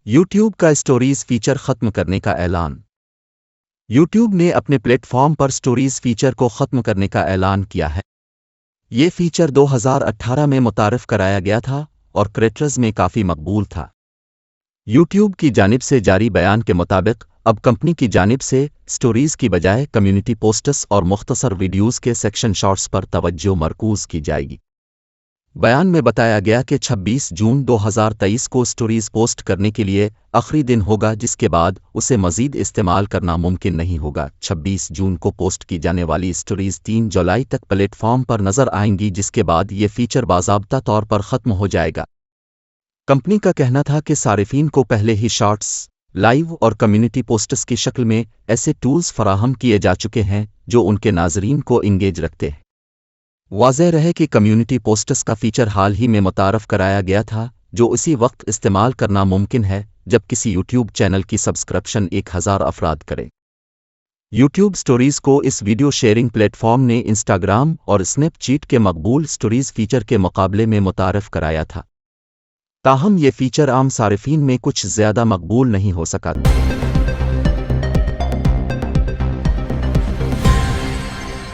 YouTube کا stories feature ختم کرنے کا اعلان۔ یوٹیوب نے اپنے پلیٹ فارم پر سٹوریز فیچر کو ختم کرنے کا اعلان کیا ہے۔ یہ فیچر 2018 میں متعارف کرایا گیا تھا اور کریٹرز میں کافی مقبول تھا۔ یوٹیوب کی جانب سے جاری بیان کے مطابق اب کمپنی کی جانب سے سٹوریز کی بجائے کمیونٹی پوسٹس اور مختصر ویڈیوز کے سیکشن شارٹس پر توجہ مرکوز کی جائے گی۔ بیان میں بتایا گیا کہ 26 جون 2023 کو سٹوریز پوسٹ کرنے کے لیے آخری دن ہوگا، جس کے بعد اسے مزید استعمال کرنا ممکن نہیں ہوگا۔ 26 جون کو پوسٹ کی جانے والی سٹوریز 3 جولائی تک پلیٹ فارم پر نظر آئیں گی، جس کے بعد یہ فیچر باضابطہ طور پر ختم ہو جائے گا۔ کمپنی کا کہنا تھا کہ صارفین کو پہلے ہی شارٹس، لائیو اور کمیونٹی پوسٹس کی شکل میں ایسے ٹولز فراہم کیے جا چکے ہیں جو ان کے ناظرین کو انگیج رکھتے ہیں۔ واضح رہے کہ کمیونٹی پوسٹس کا فیچر حال ہی میں متعارف کرایا گیا تھا، جو اسی وقت استعمال کرنا ممکن ہے جب کسی یوٹیوب چینل کی سبسکرپشن 1000 افراد کرے۔ یوٹیوب سٹوریز کو اس ویڈیو شیئرنگ پلیٹ فارم نے انسٹاگرام اور اسنیپ چیٹ کے مقبول سٹوریز فیچر کے مقابلے میں متعارف کرایا تھا، تاہم یہ فیچر عام صارفین میں کچھ زیادہ مقبول نہیں ہو سکا۔